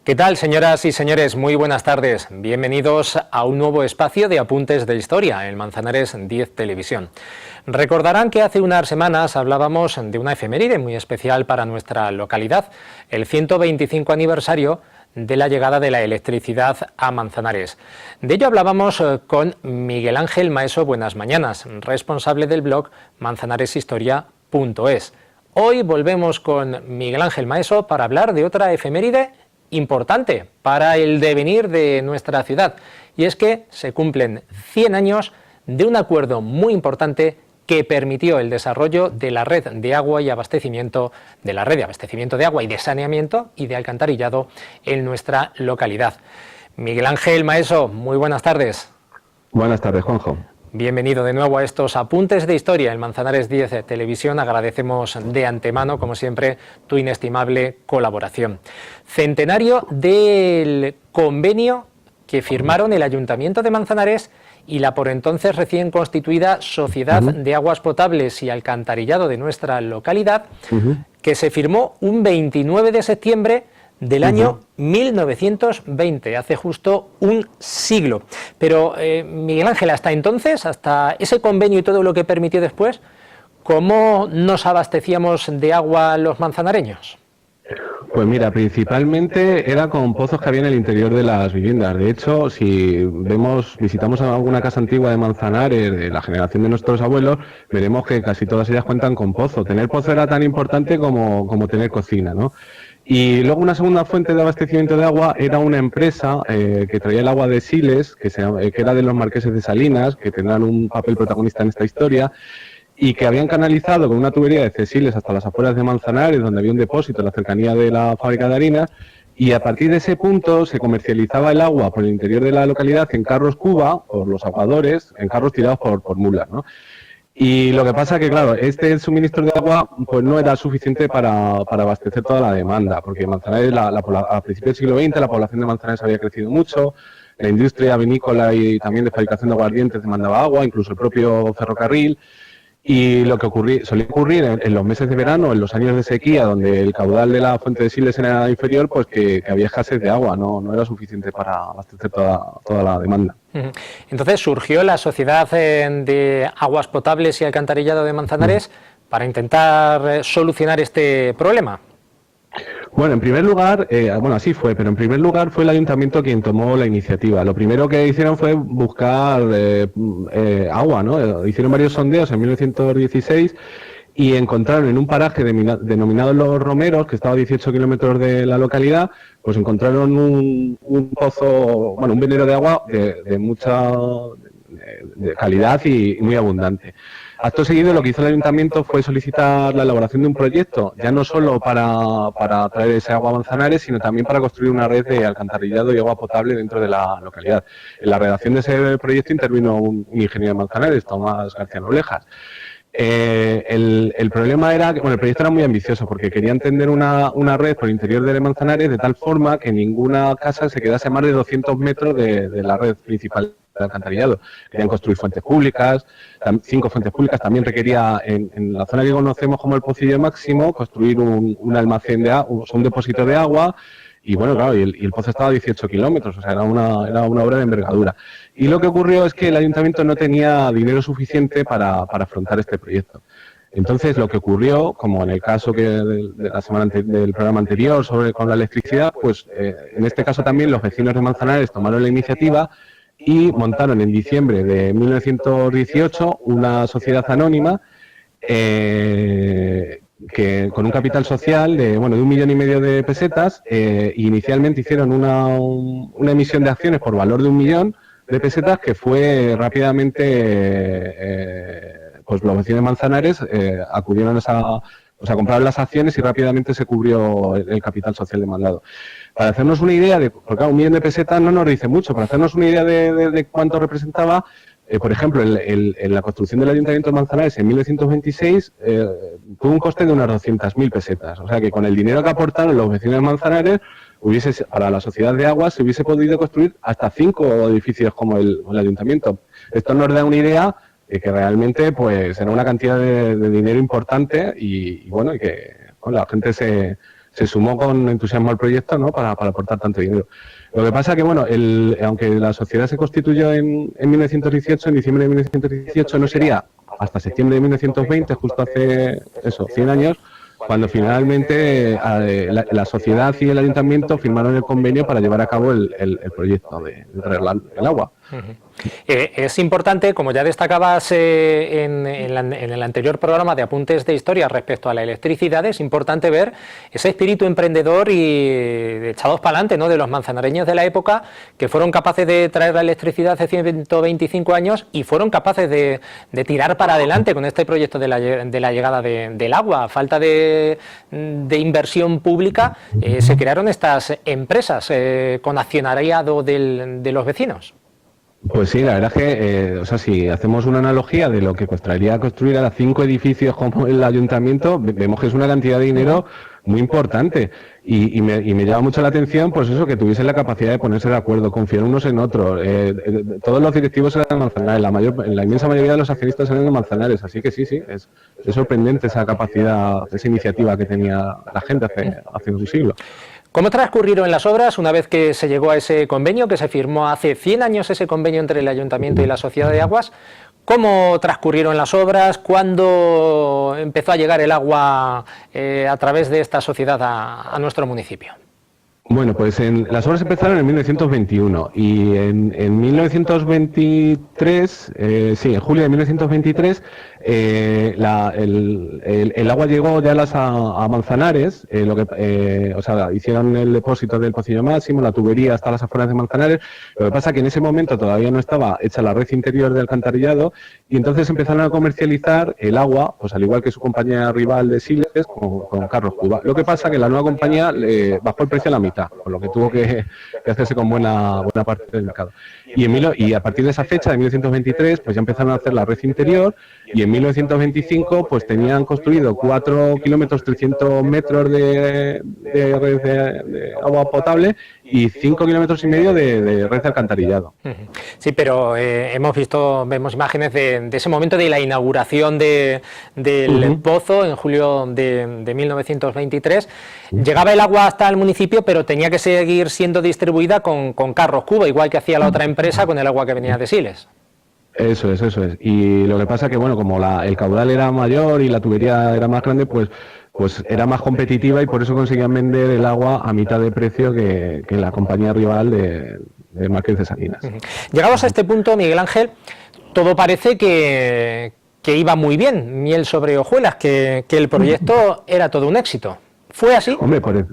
¿Qué tal, señoras y señores? Muy buenas tardes. Bienvenidos a un nuevo espacio de Apuntes de Historia en Manzanares 10 Televisión. Recordarán que hace unas semanas hablábamos de una efeméride muy especial para nuestra localidad, el 125 aniversario de la llegada de la electricidad a Manzanares. De ello hablábamos con Miguel Ángel Maeso Buenas Mañanas, responsable del blog manzanareshistoria.es. Hoy volvemos con Miguel Ángel Maeso para hablar de otra efeméride importante para el devenir de nuestra ciudad, y es que se cumplen 100 años de un acuerdo muy importante que permitió el desarrollo de la red de agua y abastecimiento, de la red de abastecimiento de agua y de saneamiento y de alcantarillado en nuestra localidad. Miguel Ángel Maeso, muy buenas tardes. Buenas tardes, Juanjo. Bienvenido de nuevo a estos Apuntes de Historia en Manzanares 10 Televisión. Agradecemos de antemano, como siempre, tu inestimable colaboración. Centenario del convenio que firmaron el Ayuntamiento de Manzanares y la por entonces recién constituida Sociedad de Aguas Potables y Alcantarillado de nuestra localidad, que se firmó un 29 de septiembre del año 1920, hace justo un siglo. Pero, Miguel Ángel, hasta entonces, hasta ese convenio y todo lo que permitió después, ¿cómo nos abastecíamos de agua los manzanareños? Pues mira, principalmente era con pozos que había en el interior de las viviendas. De hecho, si visitamos alguna casa antigua de Manzanares, de la generación de nuestros abuelos, veremos que casi todas ellas cuentan con pozo. Tener pozo era tan importante como tener cocina, ¿no? Y luego una segunda fuente de abastecimiento de agua era una empresa que traía el agua de Siles, que era de los marqueses de Salinas, que tendrán un papel protagonista en esta historia, y que habían canalizado con una tubería de Cesiles hasta las afueras de Manzanares, donde había un depósito en la cercanía de la fábrica de harinas, y a partir de ese punto se comercializaba el agua por el interior de la localidad en carros cuba, por los aguadores, en carros tirados por mulas, ¿no? Y lo que pasa que, claro, este suministro de agua pues no era suficiente para abastecer toda la demanda, porque Manzanares, a principios del siglo XX, la población de Manzanares había crecido mucho, la industria vinícola y también de fabricación de aguardientes demandaba agua, incluso el propio ferrocarril. Y lo que solía ocurrir en los meses de verano, en los años de sequía, donde el caudal de la fuente de Siles era inferior, pues que había escasez de agua, no era suficiente para abastecer toda la demanda. Entonces surgió la Sociedad de Aguas Potables y Alcantarillado de Manzanares para intentar solucionar este problema. Bueno, en primer lugar, así fue, pero en primer lugar fue el ayuntamiento quien tomó la iniciativa. Lo primero que hicieron fue buscar agua, ¿no? Hicieron varios sondeos en 1916 y encontraron en un paraje denominado Los Romeros, que estaba a 18 kilómetros de la localidad, pues encontraron un pozo, un venero de agua de mucha de calidad y muy abundante. Acto seguido, lo que hizo el ayuntamiento fue solicitar la elaboración de un proyecto, ya no solo para traer ese agua a Manzanares, sino también para construir una red de alcantarillado y agua potable dentro de la localidad. En la redacción de ese proyecto intervino un ingeniero de Manzanares, Tomás García Noblejas. El problema era que el proyecto era muy ambicioso porque querían tender una red por el interior de Manzanares de tal forma que ninguna casa se quedase a más de 200 metros de la red principal de alcantarillado. Querían construir fuentes públicas, 5 fuentes públicas. También requería, en la zona que conocemos como el Pocillo Máximo, construir un almacén de agua, un depósito de agua. Y bueno, claro, y el pozo estaba a 18 kilómetros, o sea, era una obra de envergadura. Y lo que ocurrió es que el ayuntamiento no tenía dinero suficiente para afrontar este proyecto. Entonces, lo que ocurrió, como en el caso de la semana del programa anterior con la electricidad, pues en este caso también los vecinos de Manzanares tomaron la iniciativa y montaron en diciembre de 1918 una sociedad anónima que con un capital social de 1,5 millones de pesetas. Inicialmente hicieron una emisión de acciones por valor de 1 millón de pesetas que fue rápidamente, pues los vecinos de Manzanares acudieron a comprar las acciones y rápidamente se cubrió el capital social demandado. Para hacernos una idea porque claro, 1 millón de pesetas no nos dice mucho, para hacernos una idea de cuánto representaba, por ejemplo, en la construcción del Ayuntamiento de Manzanares en 1926 tuvo un coste de unas 200.000 pesetas. O sea que con el dinero que aportaron los vecinos de Manzanares, para la Sociedad de Aguas se hubiese podido construir hasta 5 edificios como el Ayuntamiento. Esto nos da una idea de que realmente pues era una cantidad de dinero importante y que la gente se se sumó con entusiasmo al proyecto, ¿no? Para aportar tanto dinero. Lo que pasa que, bueno, aunque la sociedad se constituyó en 1918, en diciembre de 1918, no sería hasta septiembre de 1920, justo hace 100 años, cuando finalmente la sociedad y el ayuntamiento firmaron el convenio para llevar a cabo el proyecto de arreglar el agua. Es importante, como ya destacabas en el anterior programa de Apuntes de Historia respecto a la electricidad, es importante ver ese espíritu emprendedor y echados para adelante, ¿no?, de los manzanareños de la época, que fueron capaces de traer la electricidad hace 125 años y fueron capaces de tirar para adelante con este proyecto de la llegada del agua. A falta de inversión pública, se crearon estas empresas con accionariado de los vecinos. Pues sí, la verdad es que, o sea, si hacemos una analogía de lo que costaría construir ahora 5 edificios como el ayuntamiento, vemos que es una cantidad de dinero muy importante. Y me llama mucho la atención, pues eso, que tuviesen la capacidad de ponerse de acuerdo, confiar unos en otros. Todos los directivos eran de Manzanares, la inmensa mayoría de los accionistas eran de Manzanares, así que sí, es sorprendente esa capacidad, esa iniciativa que tenía la gente hace un siglo. ¿Cómo transcurrieron las obras una vez que se llegó a ese convenio, que se firmó hace 100 años ese convenio entre el Ayuntamiento y la Sociedad de Aguas? ¿Cómo transcurrieron las obras? ¿Cuándo empezó a llegar el agua a través de esta sociedad a nuestro municipio? Bueno, pues las obras empezaron en 1921 y en 1923, en julio de 1923, el agua llegó ya a Manzanares, hicieron el depósito del Pocillo Máximo, la tubería hasta las afueras de Manzanares. Lo que pasa es que en ese momento todavía no estaba hecha la red interior del alcantarillado y entonces empezaron a comercializar el agua, pues al igual que su compañía rival de Siles, con Carros Cuba. Lo que pasa es que la nueva compañía bajó el precio a la mitad, por lo que tuvo que hacerse con buena parte del mercado. Y a partir de esa fecha, de 1923, pues ya empezaron a hacer la red interior y en 1925 pues tenían construido 4 kilómetros 300 metros de red de agua potable y 5 kilómetros y medio de red de alcantarillado. Sí, pero vemos imágenes de ese momento de la inauguración del pozo en julio de 1923. Llegaba el agua hasta el municipio, pero tenía que seguir siendo distribuida con Carros Cuba, igual que hacía la otra empresa con el agua que venía de Siles. Eso es. Y lo que pasa es que, bueno, como el caudal era mayor y la tubería era más grande, pues era más competitiva y por eso conseguían vender el agua a mitad de precio que la compañía rival de Márquez de Salinas. Llegados a este punto, Miguel Ángel, todo parece que iba muy bien, miel sobre hojuelas, que el proyecto era todo un éxito. ¿Fue así? Hombre, pues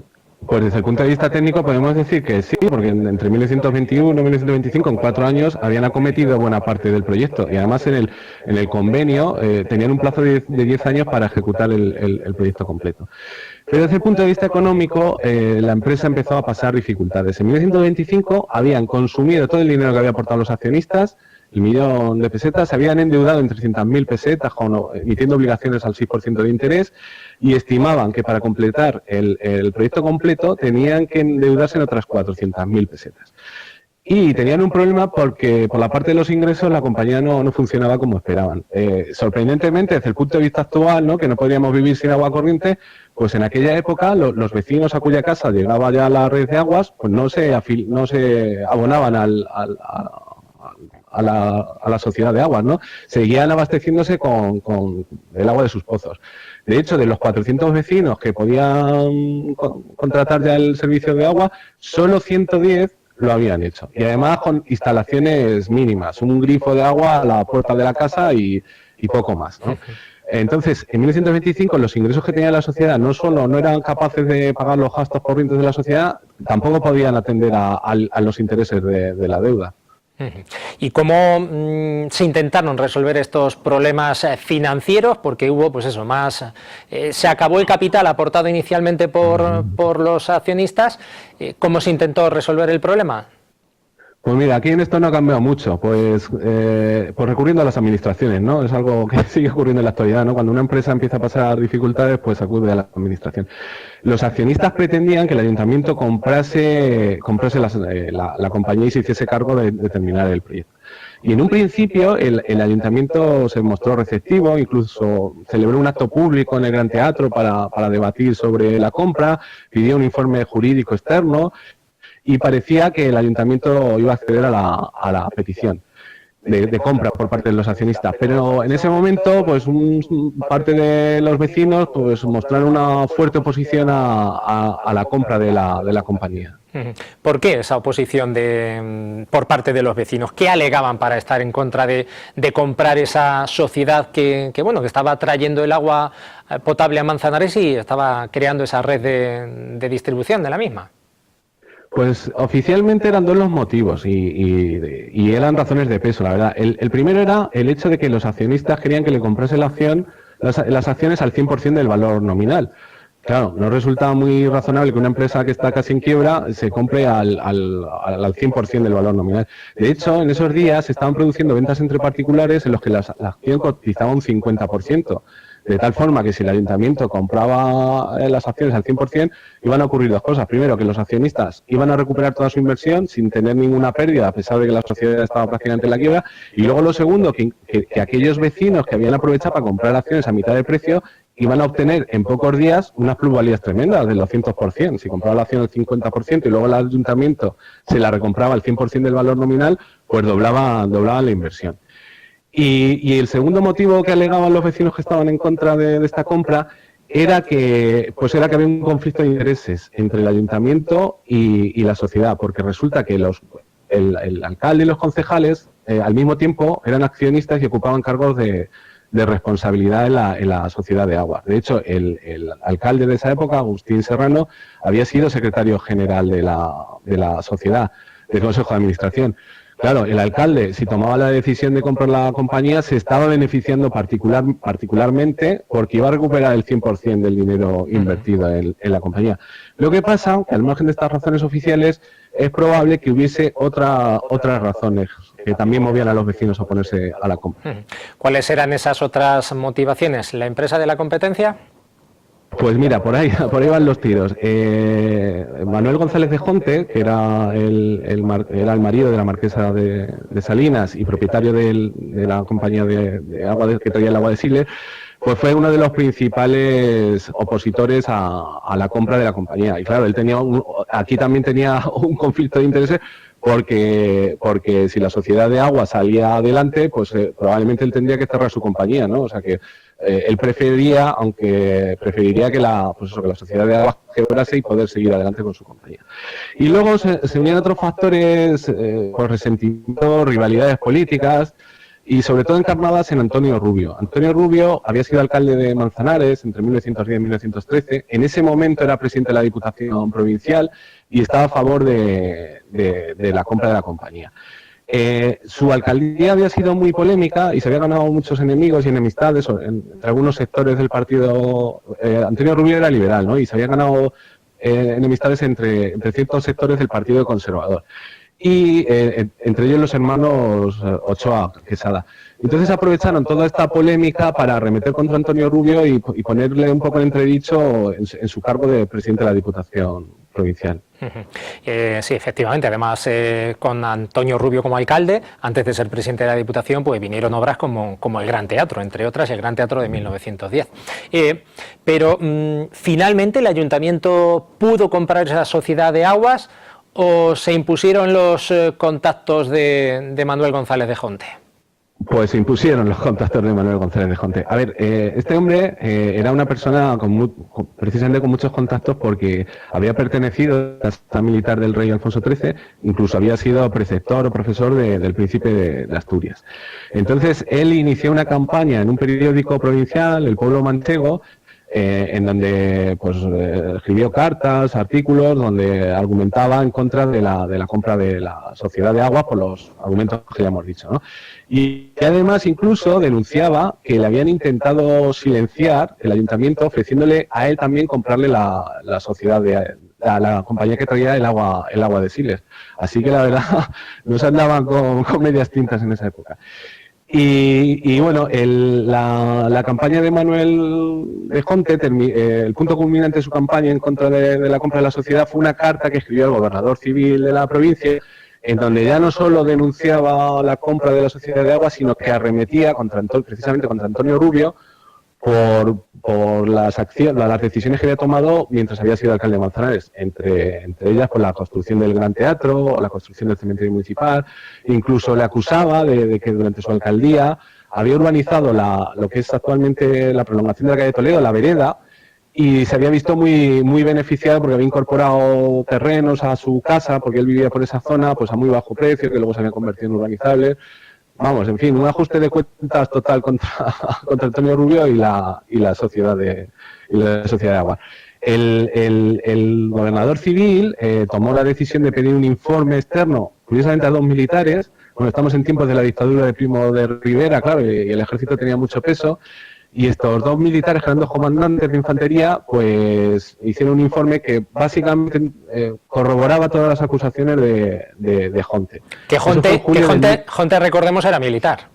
desde el punto de vista técnico podemos decir que sí, porque entre 1921 y 1925, en 4 años, habían acometido buena parte del proyecto y además en el convenio tenían un plazo de 10 años para ejecutar el proyecto completo. Pero desde el punto de vista económico, la empresa empezó a pasar dificultades. En 1925 habían consumido todo el dinero que había aportado los accionistas, el 1.000.000 de pesetas, se habían endeudado en 300.000 pesetas, emitiendo obligaciones al 6% de interés, y estimaban que para completar el proyecto completo tenían que endeudarse en otras 400.000 pesetas. Y tenían un problema porque por la parte de los ingresos la compañía no funcionaba como esperaban. Sorprendentemente, desde el punto de vista actual, ¿no?, que no podríamos vivir sin agua corriente, pues en aquella época los vecinos a cuya casa llegaba ya la red de aguas, pues no se abonaban a la sociedad de aguas, ¿no? Seguían abasteciéndose con el agua de sus pozos. De hecho, de los 400 vecinos que podían contratar ya el servicio de agua, solo 110 lo habían hecho. Y además con instalaciones mínimas, un grifo de agua a la puerta de la casa y poco más, ¿no? Entonces, en 1925 los ingresos que tenía la sociedad no solo no eran capaces de pagar los gastos corrientes de la sociedad, tampoco podían atender a los intereses de la deuda. ¿Y cómo se intentaron resolver estos problemas financieros? Porque hubo, pues eso, se acabó el capital aportado inicialmente por los accionistas. ¿Cómo se intentó resolver el problema? Pues mira, aquí en esto no ha cambiado mucho, pues recurriendo a las administraciones, ¿no? Es algo que sigue ocurriendo en la actualidad, ¿no? Cuando una empresa empieza a pasar dificultades, pues acude a la administración. Los accionistas pretendían que el ayuntamiento comprase la compañía y se hiciese cargo de terminar el proyecto. Y en un principio el ayuntamiento se mostró receptivo, incluso celebró un acto público en el Gran Teatro para debatir sobre la compra, pidió un informe jurídico externo, y parecía que el ayuntamiento iba a acceder a la petición de compra por parte de los accionistas. Pero en ese momento, pues parte de los vecinos pues mostraron una fuerte oposición a la compra de la compañía. ¿Por qué esa oposición por parte de los vecinos? ¿Qué alegaban para estar en contra de comprar esa sociedad que estaba trayendo el agua potable a Manzanares y estaba creando esa red de distribución de la misma? Pues oficialmente eran dos los motivos y eran razones de peso, la verdad. El primero era el hecho de que los accionistas querían que le comprase las acciones al 100% del valor nominal. Claro, no resulta muy razonable que una empresa que está casi en quiebra se compre al 100% del valor nominal. De hecho, en esos días se estaban produciendo ventas entre particulares en los que la acción cotizaba un 50%. De tal forma que si el ayuntamiento compraba las acciones al 100%, iban a ocurrir dos cosas. Primero, que los accionistas iban a recuperar toda su inversión sin tener ninguna pérdida, a pesar de que la sociedad estaba prácticamente en la quiebra. Y luego lo segundo, que aquellos vecinos que habían aprovechado para comprar acciones a mitad de precio, iban a obtener en pocos días unas plusvalías tremendas del 200%. Si compraba la acción al 50% y luego el ayuntamiento se la recompraba al 100% del valor nominal, pues doblaban la inversión. Y el segundo motivo que alegaban los vecinos que estaban en contra de esta compra era que había un conflicto de intereses entre el ayuntamiento y la sociedad, porque resulta que el alcalde y los concejales al mismo tiempo eran accionistas y ocupaban cargos de responsabilidad en la sociedad de aguas. De hecho, el alcalde de esa época, Agustín Serrano, había sido secretario general de la sociedad, del Consejo de Administración. Claro, el alcalde, si tomaba la decisión de comprar la compañía, se estaba beneficiando particularmente porque iba a recuperar el 100% del dinero invertido en la compañía. Lo que pasa, que al margen de estas razones oficiales, es probable que hubiese otras razones que también movían a los vecinos a oponerse a la compra. ¿Cuáles eran esas otras motivaciones? ¿La empresa de la competencia? Pues mira, por ahí van los tiros. Manuel González de Jonte, que era el marido de la marquesa de Salinas y propietario de la compañía de agua que traía el agua de Sile, pues fue uno de los principales opositores a la compra de la compañía. Y claro, él aquí también tenía un conflicto de intereses porque si la sociedad de agua salía adelante, pues probablemente él tendría que cerrar su compañía, ¿no? O sea que él preferiría que la sociedad de agua quebrase y poder seguir adelante con su compañía. Y luego se unían otros factores, pues resentimiento, rivalidades políticas, y sobre todo encarnadas en Antonio Rubio. Antonio Rubio había sido alcalde de Manzanares entre 1910 y 1913. En ese momento era presidente de la Diputación Provincial y estaba a favor de la compra de la compañía. Su alcaldía había sido muy polémica y se había ganado muchos enemigos y enemistades entre algunos sectores del partido. Antonio Rubio era liberal, ¿no? Y se había ganado enemistades entre ciertos sectores del Partido Conservador. Y entre ellos los hermanos Ochoa Quesada. Entonces aprovecharon toda esta polémica para arremeter contra Antonio Rubio y ponerle un poco en entredicho en su cargo de presidente de la Diputación Provincial. Sí, efectivamente, además con Antonio Rubio como alcalde, antes de ser presidente de la Diputación, pues vinieron obras como el Gran Teatro, entre otras el Gran Teatro de 1910. Pero finalmente el ayuntamiento pudo comprar esa sociedad de aguas, ¿o se impusieron los contactos de Manuel González de Jonte? Pues se impusieron los contactos de Manuel González de Jonte. A ver, este hombre era una persona precisamente con muchos contactos porque había pertenecido a la casa militar del rey Alfonso XIII, incluso había sido preceptor o profesor del príncipe de Asturias. Entonces, él inició una campaña en un periódico provincial, El Pueblo Manchego, en donde pues escribió cartas, artículos, donde argumentaba en contra de la compra de la sociedad de aguas por los argumentos que ya hemos dicho, ¿no? Y además incluso denunciaba que le habían intentado silenciar el ayuntamiento ofreciéndole a él también comprarle la sociedad la compañía que traía el agua de Siles. Así que la verdad no se andaban con medias tintas en esa época. Y bueno, la campaña de Manuel de Jonte, el punto culminante de su campaña en contra de la compra de la sociedad fue una carta que escribió el gobernador civil de la provincia, en donde ya no solo denunciaba la compra de la sociedad de agua, sino que arremetía precisamente contra Antonio Rubio por las decisiones que había tomado mientras había sido alcalde de Manzanares, entre ellas por la construcción del Gran Teatro o la construcción del cementerio municipal. Incluso le acusaba de que durante su alcaldía había urbanizado lo que es actualmente la prolongación de la calle de Toledo, la vereda, y se había visto muy beneficiado porque había incorporado terrenos a su casa, porque él vivía por esa zona, pues a muy bajo precio, que luego se habían convertido en urbanizables. Vamos, en fin, un ajuste de cuentas total contra Antonio Rubio y la sociedad de agua. El gobernador civil tomó la decisión de pedir un informe externo, curiosamente a 2 militares. Bueno, estamos en tiempos de la dictadura de Primo de Rivera, claro, y el ejército tenía mucho peso. Y estos 2 militares, que eran 2 comandantes de infantería, pues hicieron un informe que básicamente corroboraba todas las acusaciones de Jonte. Que Jonte, recordemos, era militar.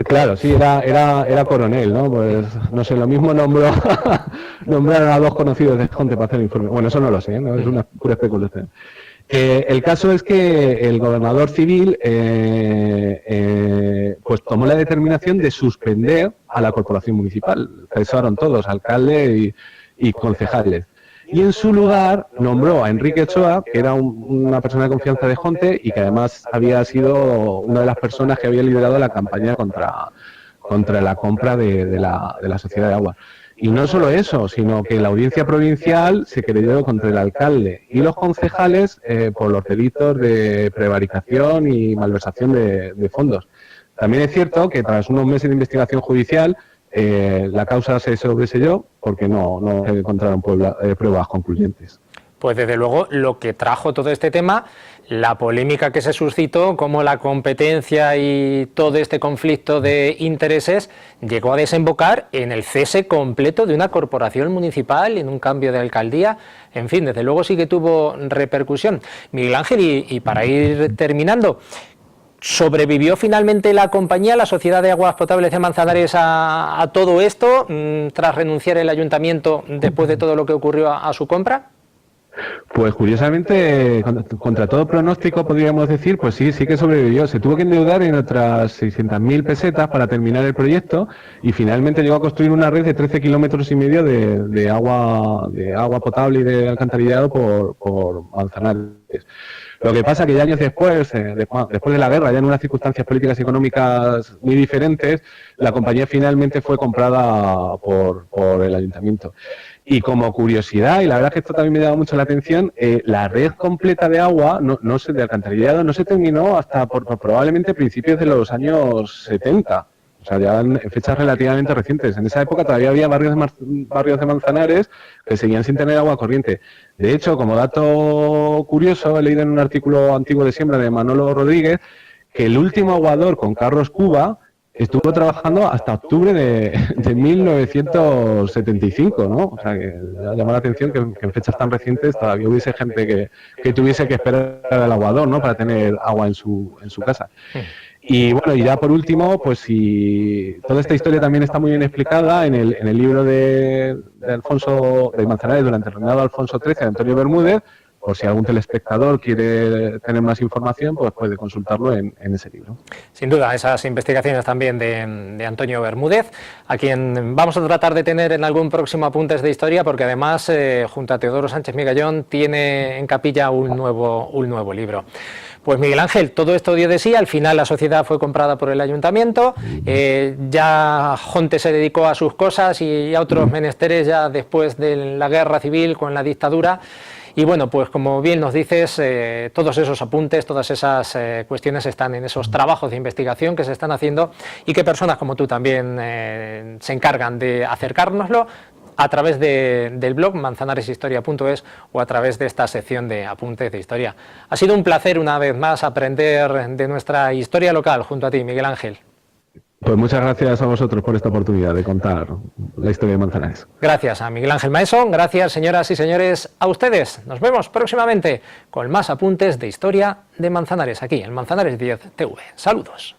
Claro, sí, era coronel, ¿no? Pues no sé, lo mismo nombraron a 2 conocidos de Jonte para hacer el informe. Bueno, eso no lo sé, ¿no? Es una pura especulación. El caso es que el gobernador civil pues tomó la determinación de suspender a la corporación municipal. Cesaron todos, alcalde y concejales. Y en su lugar nombró a Enrique Ochoa, que era una persona de confianza de Jonte y que además había sido una de las personas que había liderado la campaña contra la compra de la sociedad de agua. Y no solo eso, sino que la audiencia provincial se querelló contra el alcalde y los concejales por los delitos de prevaricación y malversación de fondos. También es cierto que tras unos meses de investigación judicial la causa se sobreseyó porque no se encontraron pruebas concluyentes. Pues desde luego lo que trajo todo este tema, la polémica que se suscitó, cómo la competencia y todo este conflicto de intereses llegó a desembocar en el cese completo de una corporación municipal, en un cambio de alcaldía. En fin, desde luego sí que tuvo repercusión. Miguel Ángel, y para ir terminando, ¿sobrevivió finalmente la compañía, la Sociedad de Aguas Potables de Manzanares, a todo esto, tras renunciar el ayuntamiento después de todo lo que ocurrió a su compra? Pues curiosamente, contra todo pronóstico, podríamos decir, pues sí que sobrevivió. Se tuvo que endeudar en otras 600.000 pesetas para terminar el proyecto y finalmente llegó a construir una red de 13,5 kilómetros de agua potable y de alcantarillado por Manzanares. Lo que pasa que ya años después de la guerra, ya en unas circunstancias políticas y económicas muy diferentes, la compañía finalmente fue comprada por el ayuntamiento. Y como curiosidad, y la verdad es que esto también me llama mucho la atención, la red completa de agua, de alcantarillado, no se terminó hasta por probablemente principios de los años 70. O sea, ya en fechas relativamente recientes. En esa época todavía había barrios de Manzanares que seguían sin tener agua corriente. De hecho, como dato curioso, he leído en un artículo antiguo de Siembra de Manolo Rodríguez que el último aguador con Carros Cuba estuvo trabajando hasta octubre de 1975, ¿no? O sea, que llama la atención que en fechas tan recientes todavía hubiese gente que tuviese que esperar al aguador, ¿no? Para tener agua en su casa. Y bueno, y ya por último, pues si toda esta historia también está muy bien explicada en el libro de Alfonso de Manzanares durante el reinado de Alfonso XIII, de Antonio Bermúdez. Por si algún telespectador quiere tener más información, pues puede consultarlo en ese libro. Sin duda, esas investigaciones también de Antonio Bermúdez, a quien vamos a tratar de tener en algún próximo Apuntes de Historia, porque además, junto a Teodoro Sánchez Migallón, tiene en capilla un nuevo libro. Pues Miguel Ángel, todo esto dio de sí, al final la sociedad fue comprada por el ayuntamiento, ya Jonte se dedicó a sus cosas y a otros menesteres ya después de la guerra civil con la dictadura. Y bueno, pues como bien nos dices, todos esos apuntes, todas esas cuestiones están en esos trabajos de investigación que se están haciendo y que personas como tú también se encargan de acercárnoslo a través del blog manzanareshistoria.es o a través de esta sección de Apuntes de Historia. Ha sido un placer una vez más aprender de nuestra historia local junto a ti, Miguel Ángel. Pues muchas gracias a vosotros por esta oportunidad de contar la historia de Manzanares. Gracias a Miguel Ángel Maeso, gracias señoras y señores a ustedes. Nos vemos próximamente con más apuntes de historia de Manzanares aquí en Manzanares 10 TV. Saludos.